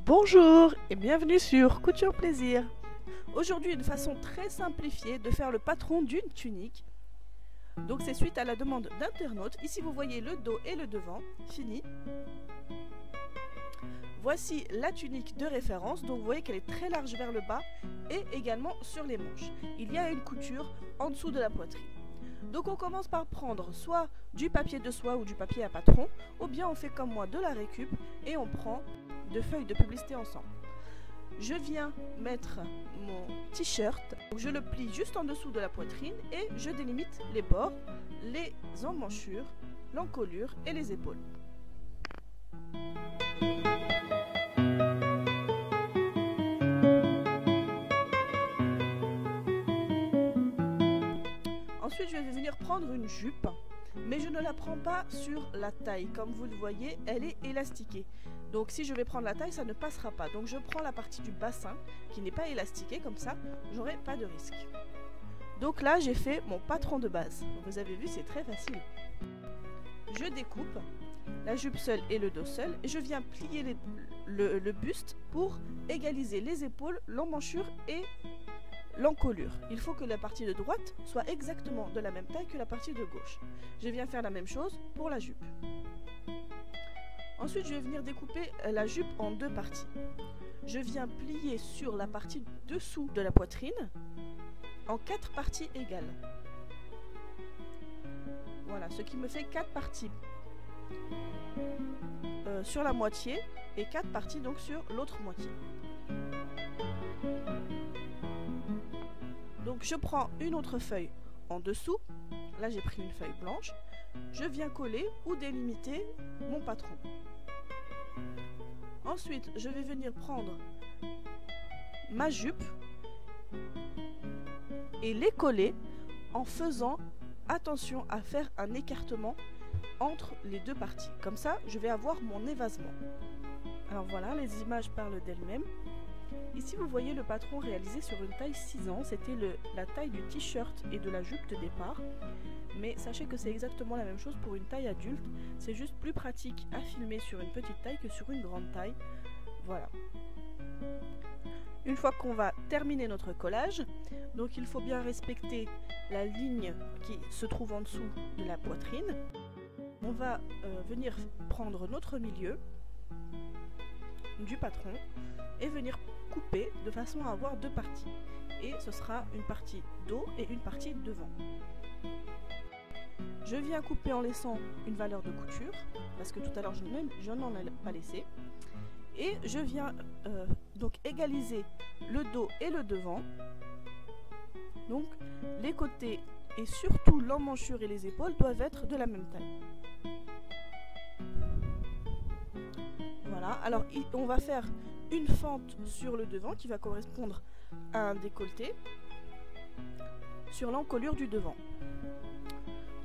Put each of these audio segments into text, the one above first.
Bonjour et bienvenue sur Couture Plaisir. Aujourd'hui, une façon très simplifiée de faire le patron d'une tunique. Donc c'est suite à la demande d'internautes. Ici vous voyez le dos et le devant, fini. Voici la tunique de référence, donc vous voyez qu'elle est très large vers le bas et également sur les manches. Il y a une couture en dessous de la poitrine. Donc on commence par prendre soit du papier de soie ou du papier à patron, ou bien on fait comme moi de la récup et on prend deux feuilles de publicité ensemble. Je viens mettre mon t-shirt, je le plie juste en dessous de la poitrine et je délimite les bords, les emmanchures, l'encolure et les épaules. Ensuite, je vais venir prendre une jupe, mais je ne la prends pas sur la taille. Comme vous le voyez, elle est élastiquée. Donc si je vais prendre la taille, ça ne passera pas. Donc je prends la partie du bassin qui n'est pas élastiquée, comme ça, j'aurai pas de risque. Donc là, j'ai fait mon patron de base. Vous avez vu, c'est très facile. Je découpe la jupe seule et le dos seul, et je viens plier le buste pour égaliser les épaules, l'emmanchure et l'encolure. Il faut que la partie de droite soit exactement de la même taille que la partie de gauche. Je viens faire la même chose pour la jupe. Ensuite, je vais venir découper la jupe en deux parties. Je viens plier sur la partie dessous de la poitrine en 4 parties égales. Voilà, ce qui me fait 4 parties sur la moitié et 4 parties donc sur l'autre moitié. Donc je prends une autre feuille en dessous, là j'ai pris une feuille blanche, je viens coller ou délimiter mon patron. Ensuite je vais venir prendre ma jupe et les coller en faisant attention à faire un écartement entre les deux parties. Comme ça je vais avoir mon évasement. Alors voilà, les images parlent d'elles-mêmes. Ici vous voyez le patron réalisé sur une taille 6 ans, c'était la taille du t-shirt et de la jupe de départ, mais sachez que c'est exactement la même chose pour une taille adulte, c'est juste plus pratique à filmer sur une petite taille que sur une grande taille, voilà. Une fois qu'on va terminer notre collage, donc il faut bien respecter la ligne qui se trouve en dessous de la poitrine, on va venir prendre notre milieu du patron et venir couper de façon à avoir deux parties. Et ce sera une partie dos et une partie devant. Je viens couper en laissant une valeur de couture, parce que tout à l'heure je n'en ai pas laissé. Et je viens donc égaliser le dos et le devant. Donc les côtés et surtout l'emmanchure et les épaules doivent être de la même taille. Voilà, alors on va faire une fente sur le devant qui va correspondre à un décolleté sur l'encolure du devant.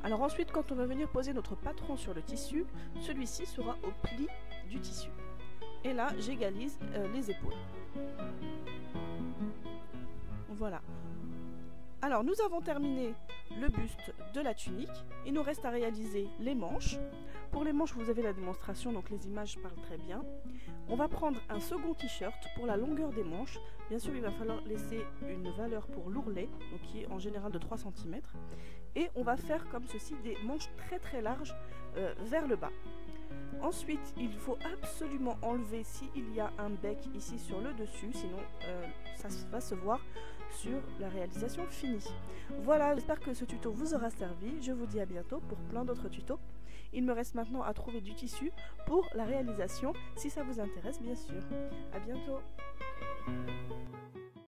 Alors ensuite, quand on va venir poser notre patron sur le tissu, celui-ci sera au pli du tissu. Et là, j'égalise les épaules. Voilà. Alors nous avons terminé le buste de la tunique. Il nous reste à réaliser les manches. Pour les manches, vous avez la démonstration, donc les images parlent très bien. On va prendre un second t-shirt pour la longueur des manches. Bien sûr, il va falloir laisser une valeur pour l'ourlet, donc qui est en général de 3 cm. Et on va faire comme ceci des manches très très larges vers le bas. Ensuite, il faut absolument enlever s'il y a un bec ici sur le dessus, sinon ça va se voir sur la réalisation finie. Voilà, j'espère que ce tuto vous aura servi. Je vous dis à bientôt pour plein d'autres tutos. Il me reste maintenant à trouver du tissu pour la réalisation, si ça vous intéresse bien sûr. À bientôt.